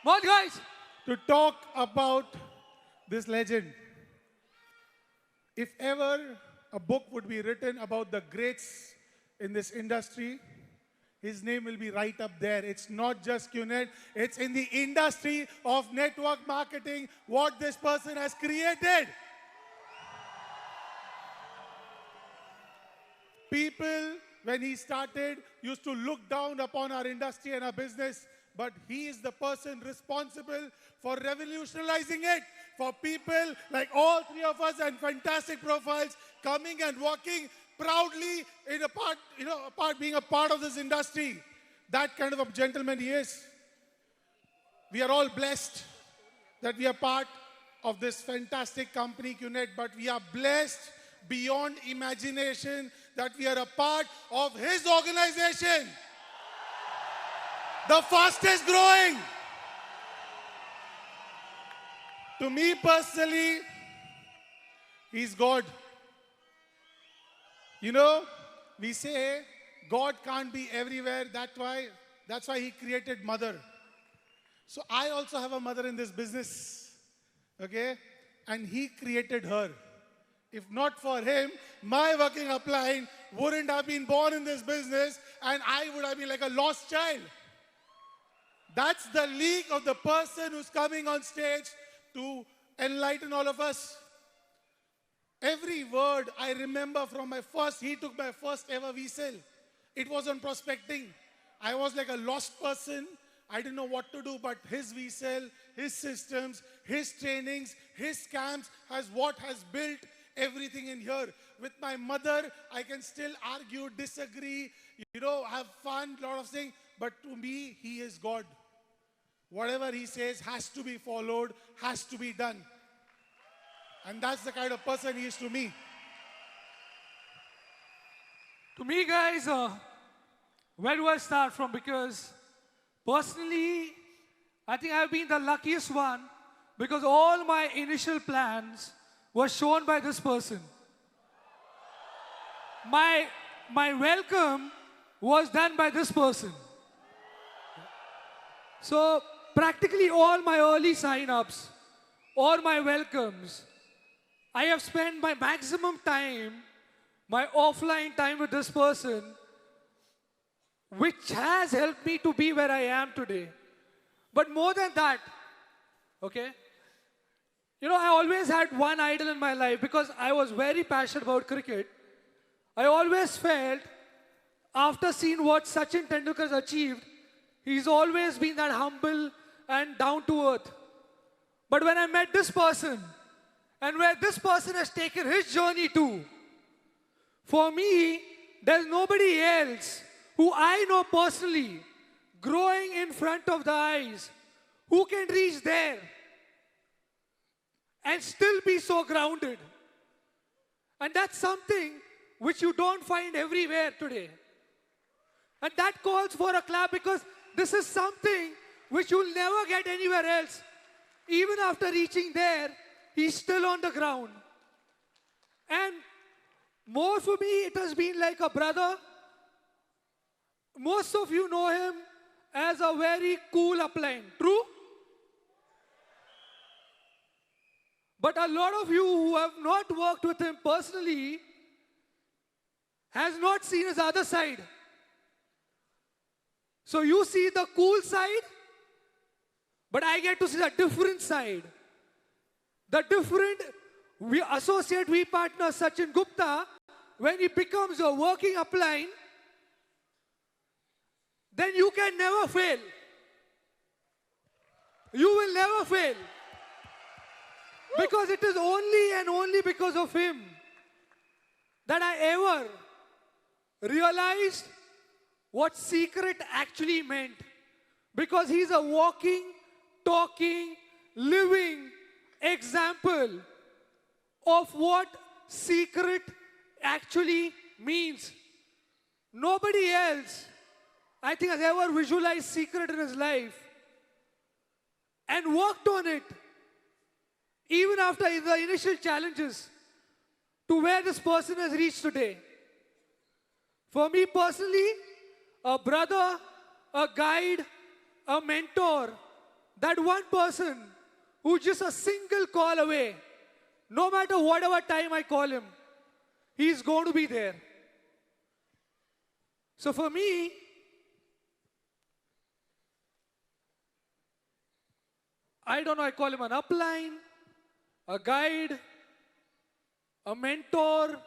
Come on, guys. to talk about this legend. If ever a book would be written about the greats in this industry, his name will be right up there. It's not just QNet, it's in the industry of network marketing, what this person has created. People, when he started, used to look down upon our industry and our business, but he is the person responsible for revolutionizing it. For people like all three of us and fantastic profiles coming and walking proudly in being a part of this industry. That kind of a gentleman he is. We are all blessed that we are part of this fantastic company, QNet, but we are blessed beyond imagination that we are a part of his organization. The fastest growing. To me personally, he's God. You know, we say God can't be everywhere. That's why he created mother. So I also have a mother in this business. Okay? And he created her. If not for him, my working upline wouldn't have been born in this business and I would have been like a lost child. That's the league of the person who's coming on stage to enlighten all of us. Every word I remember from he took my first ever VSEL. It was on prospecting. I was like a lost person. I didn't know what to do, but his VSEL, his systems, his trainings, his camps has built everything in here. With my mother, I can still argue, disagree, have fun, lot of things. But to me, he is God. Whatever he says has to be followed, has to be done. And that's the kind of person he is to me. To me, guys, where do I start from? Because personally, I think I've been the luckiest one because all my initial plans were shown by this person. My welcome was done by this person. So practically all my early sign-ups, all my welcomes, I have spent my maximum time, my offline time with this person, which has helped me to be where I am today. But more than that, okay, I always had one idol in my life because I was very passionate about cricket. I always felt, after seeing what Sachin Tendulkar has achieved, he's always been that humble and down to earth. But when I met this person, and where this person has taken his journey to, for me, there's nobody else who I know personally, growing in front of the eyes, who can reach there and still be so grounded. And that's something which you don't find everywhere today. And that calls for a clap because this is something which you'll never get anywhere else. Even after reaching there, he's still on the ground. And more for me, it has been like a brother. Most of you know him as a very cool upline. True? But a lot of you who have not worked with him personally has not seen his other side. So you see the cool side, but I get to see the different side. The different, we partner Sachin Gupta, when he becomes a working upline, then you can never fail. You will never fail. Because it is only and only because of him that I ever realized what secret actually meant. Because he's a walking, talking, living example of what secret actually means. Nobody else, I think, has ever visualized secret in his life and worked on it, even after the initial challenges, to where this person has reached today. For me personally, a brother, a guide, a mentor, That one person who's just a single call away, no matter whatever time I call him, he's going to be there. So for me, I don't know, I call him an upline, a guide, a mentor,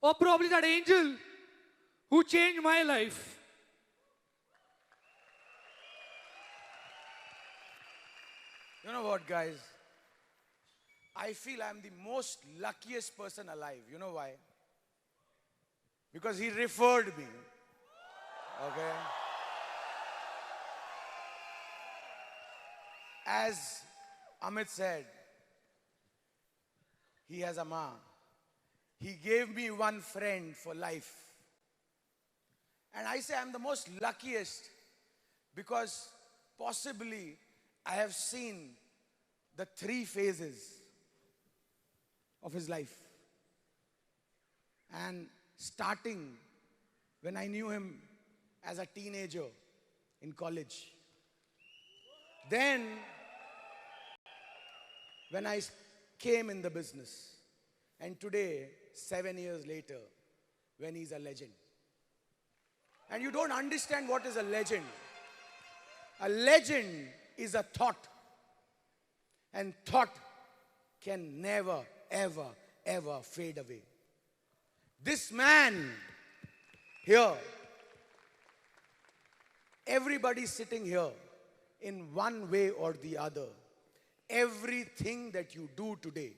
or probably that angel who changed my life. You know what, guys? I feel I'm the most luckiest person alive. You know why? Because he referred me. Okay? As Amit said, he has a ma. He gave me one friend for life. And I say I'm the most luckiest because possibly I have seen the 3 phases of his life. And starting when I knew him as a teenager in college. Then when I came in the business. And today, 7 years later, when he's a legend. And you don't understand what is a legend. A legend is a thought. And thought can never, ever, ever fade away. This man here, everybody sitting here, in one way or the other, everything that you do today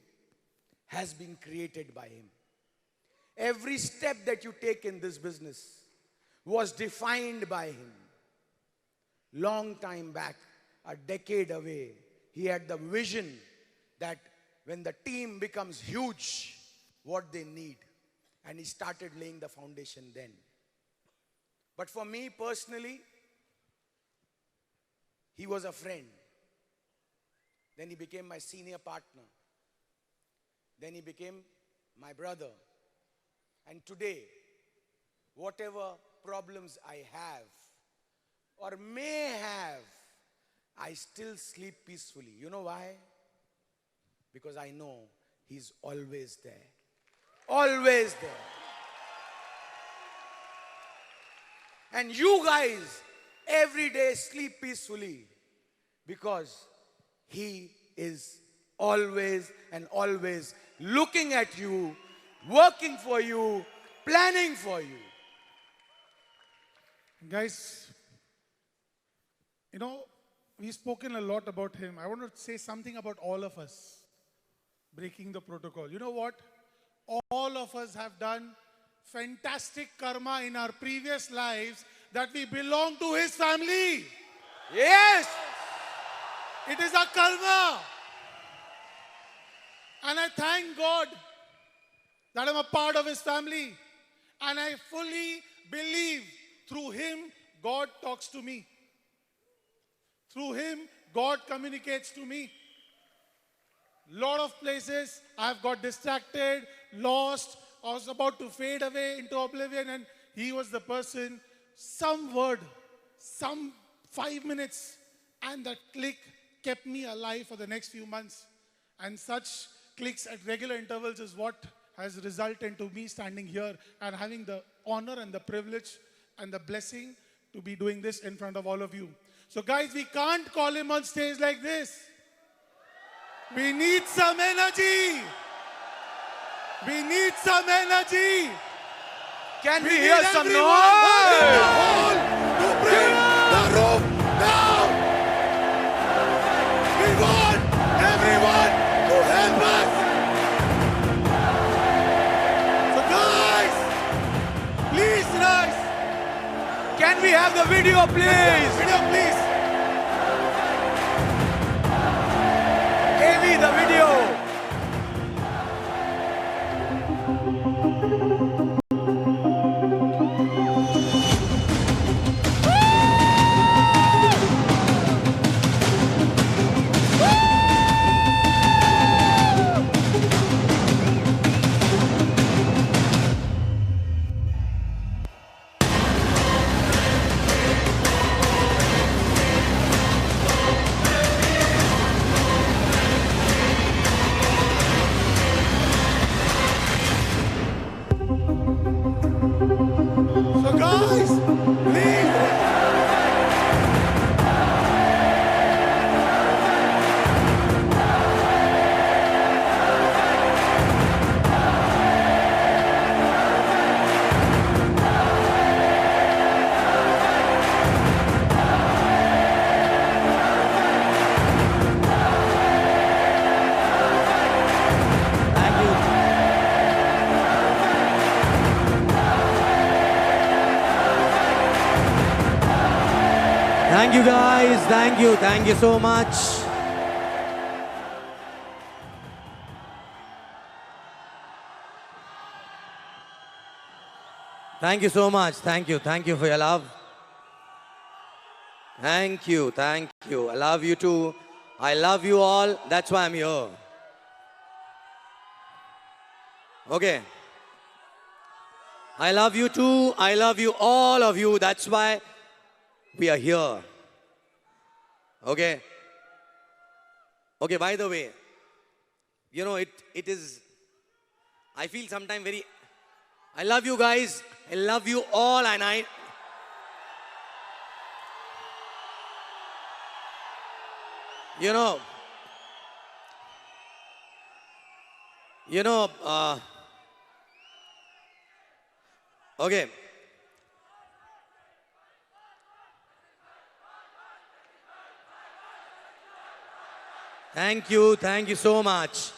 has been created by him. Every step that you take in this business was defined by him. Long time back, a decade away, he had the vision that when the team becomes huge, what they need. And he started laying the foundation then. But for me personally, he was a friend. Then he became my senior partner. Then he became my brother. And today, whatever problems I have or may have, I still sleep peacefully. You know why? Because I know he's always there. Always there. And you guys every day sleep peacefully because he is always and always looking at you, working for you, planning for you. Guys, you know, we've spoken a lot about him. I want to say something about all of us breaking the protocol. You know what? All of us have done fantastic karma in our previous lives that we belong to his family. Yes! It is a karma. And I thank God that I'm a part of his family. And I fully believe through him, God talks to me. Through him, God communicates to me. Lot of places I've got distracted, lost, I was about to fade away into oblivion, and he was the person, some word, some 5 minutes, and that click kept me alive for the next few months. And such clicks at regular intervals is what has resulted into me standing here and having the honor and the privilege and the blessing to be doing this in front of all of you. So guys, we can't call him on stage like this. We need some energy. We need some energy. Can we We hear need some everyone in the noise? hall to bring the roof down. We want everyone to help us. So guys, please rise. Can we have the video, please? Video, please. AV, the video. Thank you guys. Thank you so much. Thank you so much. Thank you for your love. Thank you. I love you too. I love you all. That's why I'm here. Okay. I love you too. I love you, all of you. That's why we are here. Okay. Okay, by the way, you know, it is, I feel sometimes very, I love you guys. I love you all, and you know, okay. Thank you so much.